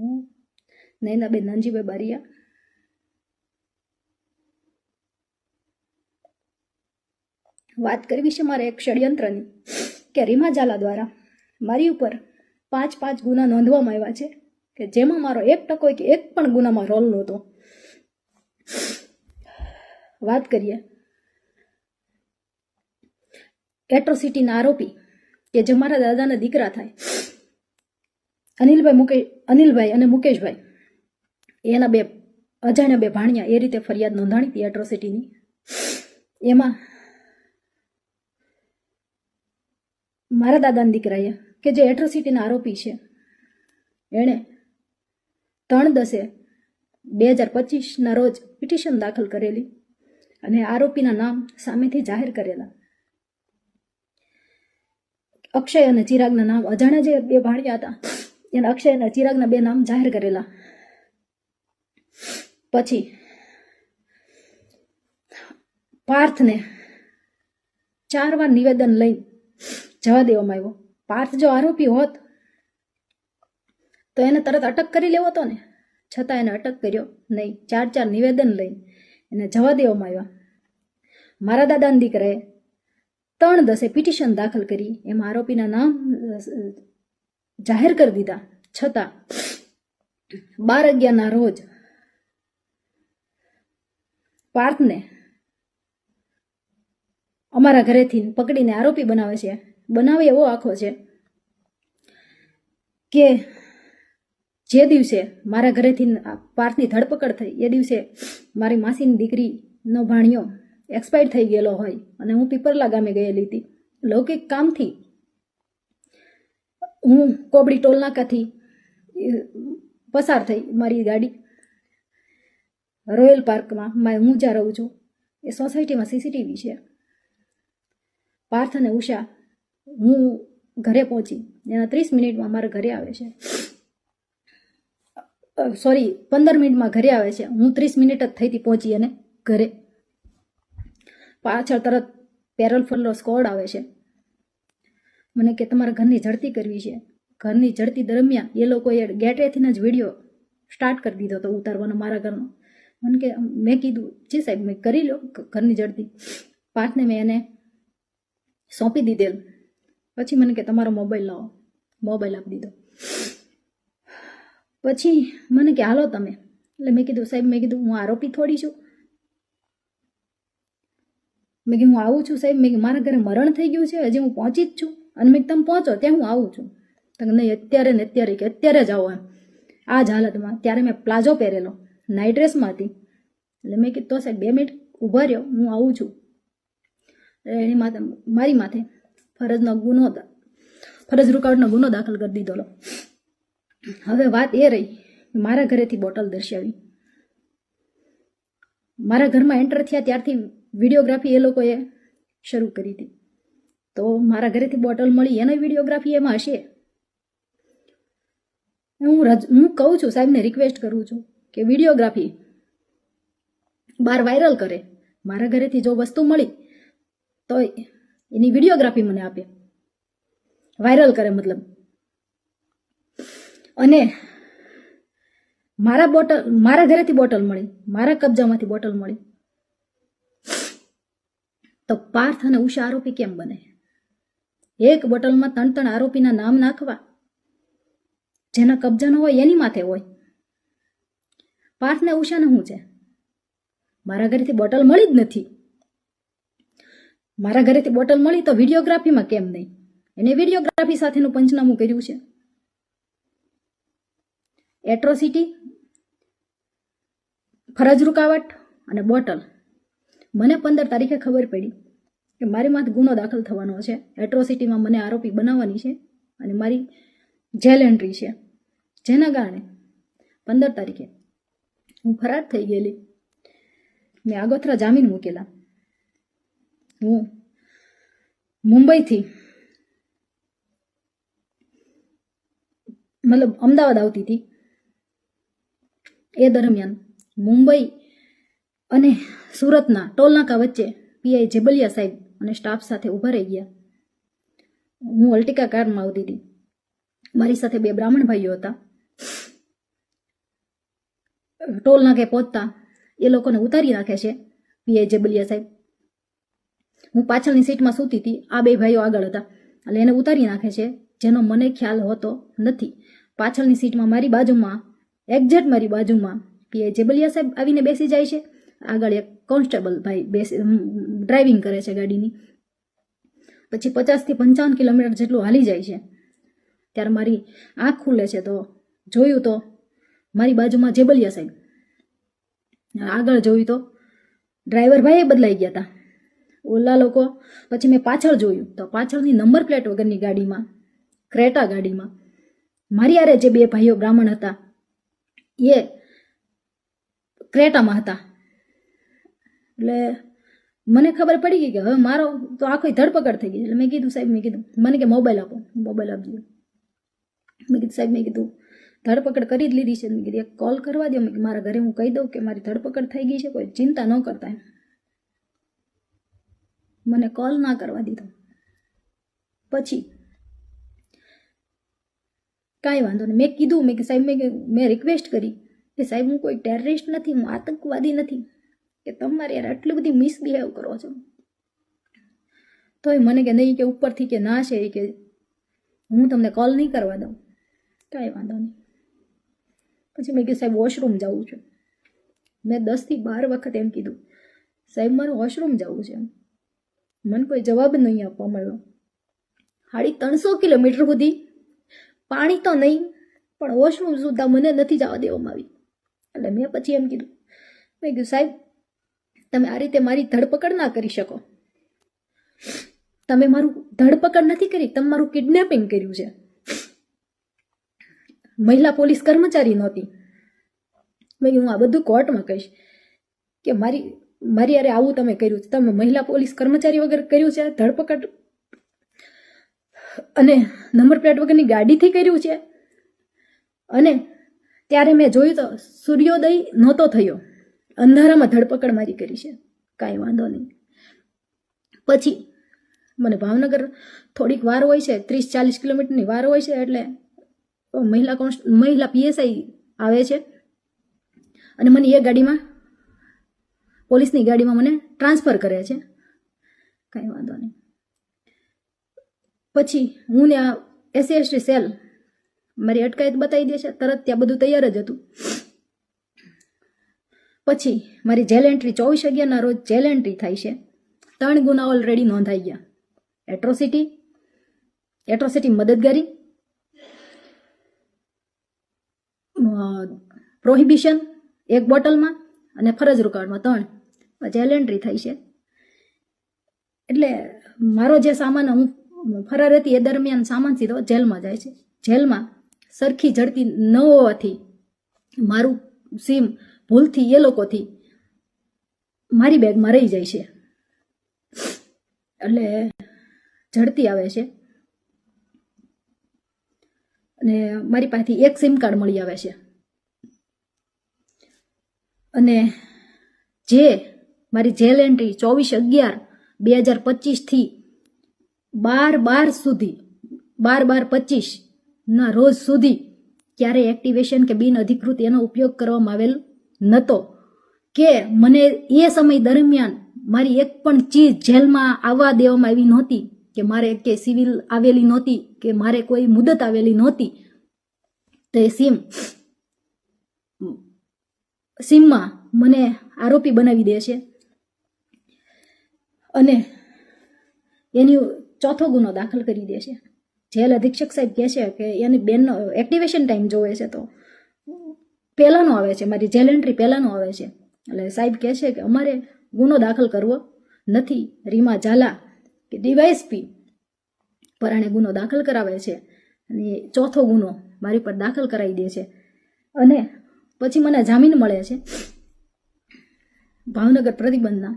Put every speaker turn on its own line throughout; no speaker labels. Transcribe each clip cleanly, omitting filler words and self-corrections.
હું નૈનાબેન નાનજીભાઈ બારિયા, વાત કરવી છે મારે એક ષડયંત્રની કે રીમા ઝાલા દ્વારા મારી ઉપર 5 ગુના નોંધવામાં આવ્યા છે કે જેમાં મારો 1% કે એક પણ ગુનામાં રોલ નહોતો. વાત કરીએ એટ્રોસિટીના આરોપી કે જે મારા દાદાના દીકરા થાય અનિલભાઈ અને મુકેશભાઈ, એના અજાણ્યા 2 ભાણિયા એ રીતે ફરિયાદ નોંધાણી હતી એટ્રોસિટીની. એમાં મારા દાદાના દીકરાએ કે જે એટ્રોસિટીના આરોપી છે એણે 3/10/2025 રોજ પિટિશન દાખલ કરેલી અને આરોપીના નામ સામેથી જાહેર કરેલા. અક્ષય અને ચિરાગના નામ, અજાણ્યા જે 2 ભાણિયા હતા એના અક્ષય અને ચિરાગના 2 નામ જાહેર કરેલા. પછી પાર્થને 4 વાર નિવેદન લઈ જવા દેવામાં આવ્યો. પાર્થ જો આરોપી હોત તો એને તરત અટક કરી લેવો હતો ને, છતાં એને અટક કર્યો નહીં. 4 નિવેદન લઈ એને જવા દેવામાં આવ્યા. મારા દાદાના દીકરાએ 3/10 પિટિશન દાખલ કરી, એમાં આરોપીના નામ જાહેર કરી દીધા, છતાં 12/11 રોજ પાર્થને અમારા ઘરેથી પકડીને આરોપી બનાવે છે. બનાવે એવો આખો છે કે જે દિવસે મારા ઘરેથી પાર્થની ધરપકડ થઈ એ દિવસે મારી માસીની દીકરીનો ભાણિયો એક્સપાયર થઈ ગયેલો હોય અને હું પીપરલા ગામે ગયેલી હતી. લૌકિક કામથી હું કોબડી ટોલનાકાથી પસાર થઈ મારી ગાડી રોયલ પાર્કમાં હું જ્યાં રહું છું એ સોસાયટીમાં સીસીટીવી છે. પાર્થ અને ઉષા હું ઘરે પહોંચી એના 30 મિનિટમાં મારા ઘરે આવે છે, 15 મિનિટમાં ઘરે આવે છે. હું 30 મિનિટ જ થઈ હતી પહોંચી અને ઘરે. પાછળ તરત પેરોલ ફરલો સ્કોડ આવે છે. મને કે તમારા ઘરની ઝડપી કરવી છે. ઘરની ઝડપી દરમિયાન એ લોકોએ ગેટવેથી જ વિડીયો સ્ટાર્ટ કરી દીધો હતો ઉતારવાનો મારા ઘરનો. મને કે મેં કીધું જી સાહેબ મેં કરી લો ઘરની ઝડપી. પાર્થને મેં એને સોંપી દીધેલ. પછી મને કે તમારો મોબાઈલ લાવો, મોબાઈલ આપી દીધો. પછી મને કે હાલો તમે. એટલે મેં કીધું સાહેબ, મેં કીધું હું આરોપી થોડી છું. મેં કીધું હું આવું છું સાહેબ, મેં મારા ઘરે મરણ થઈ ગયું છે, હજી હું પહોંચી જ છું અને મેં તમે પહોંચો ત્યાં હું આવું છું. તો નહીં અત્યારે ને અત્યારે કે અત્યારે જ આવો એમ આ જ હાલતમાં. ત્યારે મેં પ્લાઝો પહેરેલો, નાઇટ ડ્રેસમાં હતી. એટલે મેં કીધું તો સાહેબ 2 મિનિટ ઊભા રહ્યો, હું આવું છું. એની માથે મારી માથે ફરજ રૂકાવટનો ગુનો દાખલ કરી દીધો. હવે વાત એ રહી મારા ઘરેથી બોટલ દર્શાવી. મારા ઘરમાં એન્ટર થયા ત્યારથી વિડીયોગ્રાફી એ લોકોએ શરૂ કરી હતી. તો મારા ઘરેથી બોટલ મળી એનો વિડીયોગ્રાફી એમાં હશે. હું કહું છું સાહેબને રિક્વેસ્ટ કરું છું કે વિડીયોગ્રાફી બહાર વાયરલ કરે. મારા ઘરેથી જો વસ્તુ મળી તો એની વિડીયોગ્રાફી મને આપે, વાયરલ કરે મતલબ. અને મારા ઘરેથી બોટલ મળી, મારા કબજામાંથી બોટલ મળી, તો પાર્થ અને ઉષા આરોપી કેમ બને? એક બોટલમાં 3 આરોપીના નામ નાખવા, જેના કબજાનો હોય એની માથે હોય. પાર્થ ને ઉષાને શું છે? મારા ઘરેથી બોટલ મળી જ નથી. મારા ઘરેથી બોટલ મળી તો વિડીયોગ્રાફીમાં કેમ નહીં? એને વિડીયોગ્રાફી સાથેનું પંચનામું કર્યું છે. એટ્રોસિટી, ફરજ રૂકાવટ અને બોટલ. મને 15 તારીખે ખબર પડી કે મારી માથે ગુનો દાખલ થવાનો છે. એટ્રોસિટીમાં મને આરોપી બનાવવાની છે અને મારી જેલ એન્ટ્રી છે, જેના કારણે 15 તારીખે હું ફરાર થઈ ગયેલી. મેં આગોતરા જામીન મૂકેલા. હું મુંબઈથી મતલબ અમદાવાદ આવતી હતી. એ દરમિયાન મુંબઈ અને સુરતના ટોલનાકા વચ્ચે પીઆઈ જેબલિયા સાહેબ અને સ્ટાફ સાથે ઊભા રહી ગયા. હું અલ્ટિકા કારમાં આવતી હતી. મારી સાથે 2 બ્રાહ્મણ ભાઈઓ હતા. ટોલ નાકે પહોંચતા એ લોકોને ઉતારી નાખે છે પીઆઈ જેબલિયા સાહેબ. હું પાછળની સીટમાં સૂતી હતી, આ બે ભાઈઓ આગળ હતા, એટલે એને ઉતારી નાખે છે, જેનો મને ખ્યાલ હોતો નથી. પાછળની સીટમાં મારી બાજુમાં, એક્ઝેક્ટ મારી બાજુમાં પીઆઈ જેબલિયા સાહેબ આવીને બેસી જાય છે. આગળ એક કોન્સ્ટેબલ ભાઈ ડ્રાઇવિંગ કરે છે ગાડીની. પછી 50 થી 55 કિલોમીટર જેટલું હાલી જાય છે. ત્યારે મારી આંખ ખુલે છે તો જોયું તો મારી બાજુમાં જેબલિયા સાહેબ, આગળ જોયું તો ડ્રાઈવર ભાઈ બદલાઈ ગયા હતા ઓલા લોકો. પછી મેં પાછળ જોયું તો પાછળની નંબર પ્લેટ વગરની ગાડીમાં, ક્રેટા ગાડીમાં મારી હારે જે બે ભાઈઓ બ્રાહ્મણ હતા એ ક્રેટામાં હતા. એટલે મને ખબર પડી ગઈ કે હવે મારો તો આખી ધરપકડ થઈ ગઈ. એટલે મેં કીધું સાહેબ, મેં કીધું મને કે મોબાઈલ આપો, મોબાઈલ આપજો. મેં કીધું સાહેબ, મેં કીધું ધરપકડ કરી જ લીધી છે. મેં કીધું એક કોલ કરવા દો, મેં મારા ઘરે હું કહી દઉં કે મારી ધરપકડ થઈ ગઈ છે, કોઈ ચિંતા ન કરતા. મને કોલ ના કરવા દીધો. પછી કાંઈ વાંધો નહીં, મેં કીધું, મેં કે સાહેબ, મેં રિક્વેસ્ટ કરી કે સાહેબ હું કોઈ ટેરરિસ્ટ નથી, હું આતંકવાદી નથી કે તમારે યાર આટલી બધી મિસબિહેવ કરો છો. તોય મને કે નહીં, કે ઉપરથી કે ના છે, કે હું તમને કોલ નહીં કરવા દઉં. કાંઈ વાંધો નહીં. પછી મેં કીધું સાહેબ વોશરૂમ જવું છે. મેં 10 થી 12 વખત એમ કીધું સાહેબ મારે વોશરૂમ જવું છે. મને કોઈ જવાબ નહીં આપવા મળ્યો. 350 કિલોમીટર સુધી પાણી તો નહીં પણ વોશરૂમ સુદ્ધા મને નથી જવા દેવામાં આવી. એટલે મેં પછી એમ કીધું, મેં કીધું સાહેબ તમે આ રીતે મારી ધરપકડ ના કરી શકો. તમે મારું ધરપકડ નથી કરી, તમે મારું કિડનેપિંગ કર્યું છે. મહિલા પોલીસ કર્મચારી નહોતી. મેં હું આ બધું કોર્ટમાં કહીશ કે મારી યારે આવું તમે કર્યું છે. તમે મહિલા પોલીસ કર્મચારી વગર કર્યું છે ધરપકડ, અને નંબર પ્લેટ વગરની ગાડીથી કર્યું છે. અને ત્યારે મેં જોયું તો સૂર્યોદય નહોતો થયો, અંધારામાં ધરપકડ મારી કરી છે. કાંઈ વાંધો નહીં. પછી મને ભાવનગર થોડીક વાર હોય છે, 30-40 કિલોમીટરની વાર હોય છે. એટલે મહિલા પીએસઆઈ આવે છે અને મને એ ગાડીમાં, પોલીસની ગાડીમાં મને ટ્રાન્સફર કરે છે. કાંઈ વાંધો નહીં. પછી હું ને આ SC/ST સેલ મારી અટકાયત બતાવી દે છે તરત, ત્યાં બધું તૈયાર જ હતું. પછી મારી જેલ એન્ટ્રી 24/11ના રોજ જેલ એન્ટ્રી થાય છે. 3 ગુના ઓલરેડી નોંધાઈ ગયા: એટ્રોસિટી મદદગારી, પ્રોહિબિશન 1 બોટલમાં, અને ફરજ રૂકાવટમાં 3 જેલ એન્ટ્રી થઈ છે. એટલે મારો જે સામાન, હું ફરાર હતી એ દરમિયાન સામાન સીધો જેલમાં જાય છે. જેલમાં સરખી ઝડપી ન હોવાથી મારું સિમ ભૂલથી એ લોકોથી મારી બેગમાં રહી જાય છે. એટલે ઝડપી આવે છે અને મારી પાસેથી 1 સિમ કાર્ડ મળી આવે છે. અને જે મારી જેલ એન્ટ્રી 24/11/2025 થી 12/12 સુધી, 12/12/25 ના રોજ સુધી ક્યારેય એક્ટિવેશન કે બિન અધિકૃત એનો ઉપયોગ કરવામાં આવેલ નહોતો. કે મને એ સમય દરમિયાન મારી એક પણ ચીજ જેલમાં આવવા દેવામાં આવી નહોતી, કે મારે કે સિવિલ આવેલી નહોતી, કે મારે કોઈ મુદત આવેલી નહોતી. તો એ સિમમાં મને આરોપી બનાવી દે છે અને એની 4થો ગુનો દાખલ કરી દે છે. જેલ અધિક્ષક સાહેબ કહે છે કે એની બેનનો એક્ટિવેશન ટાઈમ જોવે છે તો પહેલાંનો આવે છે, મારી જેલ એન્ટ્રી પહેલાંનો આવે છે. એટલે સાહેબ કહે છે કે અમારે ગુનો દાખલ કરવો નથી. રીમા ઝાલા કે ડીવાયએસપી પરાણે ગુનો દાખલ કરાવે છે અને 4થો ગુનો મારી પર દાખલ કરાવી દે છે. અને પછી મને જામીન મળે છે ભાવનગર પ્રતિબંધના.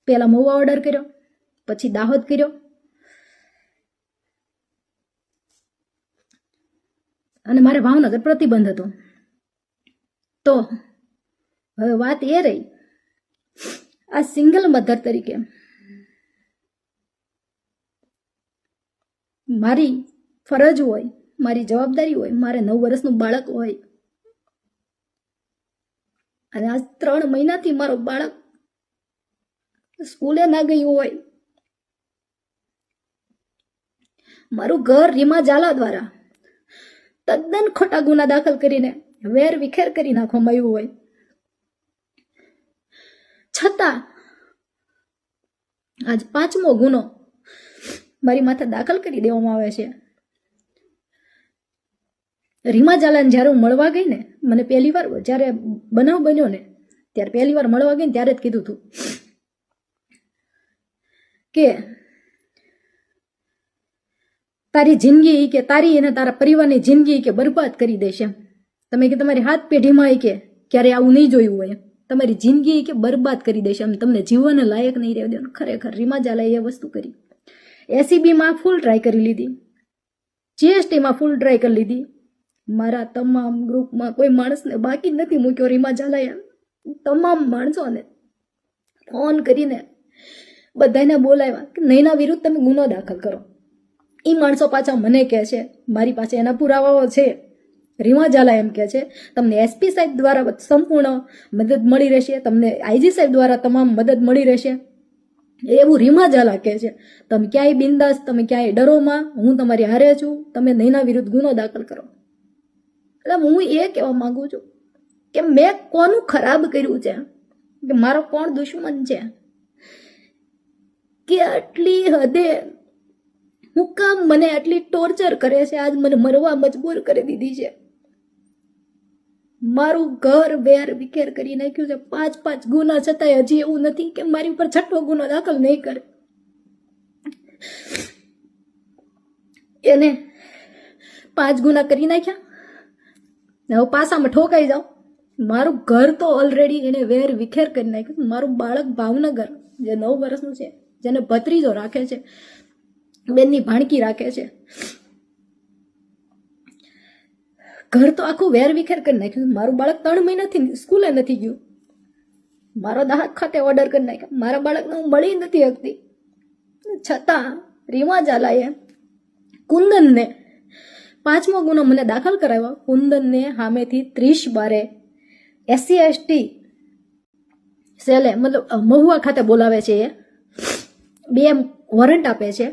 પહેલા મહુવા ઓર્ડર કર્યો, પછી દાહોદ કર્યો, અને મારે ભાવનગર પ્રતિબંધ હતો. તો હવે વાત એ રહી, આ સિંગલ મધર તરીકે મારી ફરજ હોય, મારી જવાબદારી હોય, મારે 9 વર્ષનું બાળક હોય, અને આજ 3 મહિનાથી મારો બાળક સ્કૂલે ના ગયું હોય, મારું ઘર રીમા ઝાલા દ્વારા તદ્દન ખોટા ગુના દાખલ કરીને વેર વિખેર કરી નાખવામાં આવ્યું હોય, છતાં આજ 5મો ગુનો મારી માથે દાખલ કરી દેવામાં આવે છે. રીમા ઝાલાને જ્યારે હું મળવા ગઈ ને, મને પહેલી વાર જ્યારે બનાવ બન્યો ને ત્યારે પહેલી વાર મળવા ગઈ ને ત્યારે જ કીધું હતું કે તારી જિંદગી કે તારી અને તારા પરિવારની જિંદગી કે બરબાદ કરી દેશે. તમે કે તમારી હાથ પેઢીમાં કે ક્યારે આવું નહીં જોયું હોય, તમારી જિંદગી કે બરબાદ કરી દેશે, એમ તમને જીવન લાયક નહીં રહેવા દેવાનું. ખરેખર રીમા ઝાલાએ એ વસ્તુ કરી. એસીબીમાં ફૂલ ટ્રાય કરી લીધી, જીએસટીમાં ફૂલ ટ્રાય કરી લીધી, મારા તમામ ગ્રુપમાં કોઈ માણસને બાકી નથી મૂક્યો. રીમા ઝાલાએ તમામ માણસોને ફોન કરીને બધાને બોલાવ્યા કે નૈના વિરુદ્ધ તમે ગુનો દાખલ કરો. એ માણસો પાછા મને કહે છે, મારી પાસે એના પુરાવાઓ છે, રીમા ઝાલા એમ કહે છે તમને એસપી સાહેબ દ્વારા સંપૂર્ણ મદદ મળી રહેશે, તમને આઈજી સાહેબ દ્વારા તમામ મદદ મળી રહેશે, એવું રીમા ઝાલા કહે છે. તમે ક્યાંય બિંદાસ, તમે ક્યાંય ડરોમાં, હું તમારી હારે છું, તમે નૈના વિરુદ્ધ ગુનો દાખલ કરો. એટલે હું એ કહેવા માંગુ છું કે મેં કોનું ખરાબ કર્યું છે, કે મારો કોણ દુશ્મન છે, કે આટલી હદે હું કામ મને આટલી ટોર્ચર કરે છે, આજ મને મરવા મજબૂર કરી દીધી છે. મારું ઘર વેર વિખેર કરી નાખ્યું છે. 5 ગુના છતાંય હજી એવું નથી કે મારી ઉપર 6ઠો ગુનો દાખલ નહીં કરે. એને 5 ગુના કરી નાખ્યા, હવે પાસામાં ઠોકાઈ જાઓ. મારું ઘર તો ઓલરેડી એને વેર વિખેર કરી નાખ્યું. મારું બાળક ભાવનગર જે 9 વર્ષનું છે, જેને ભત્રીજો રાખે છે, બેનની ભાણકી રાખે છે, ઘર તો આખું વેર વિખેર કરી નાખ્યું. મારું બાળક 3 મહિનાથી સ્કૂલે નથી ગયું, મારો દાહક ખાતે ઓર્ડર કરી નાખ્યો, મારા બાળકને હું મળી નથી શકતી. છતાં રીમા ઝાલાએ કુંદનને 5મો ગુનો મને દાખલ કરાવ્યો. કુંદનને સામેથી 30/12 SC/ST સેલે મતલબ મહુવા ખાતે બોલાવે છે, એ 2 વોરંટ આપે છે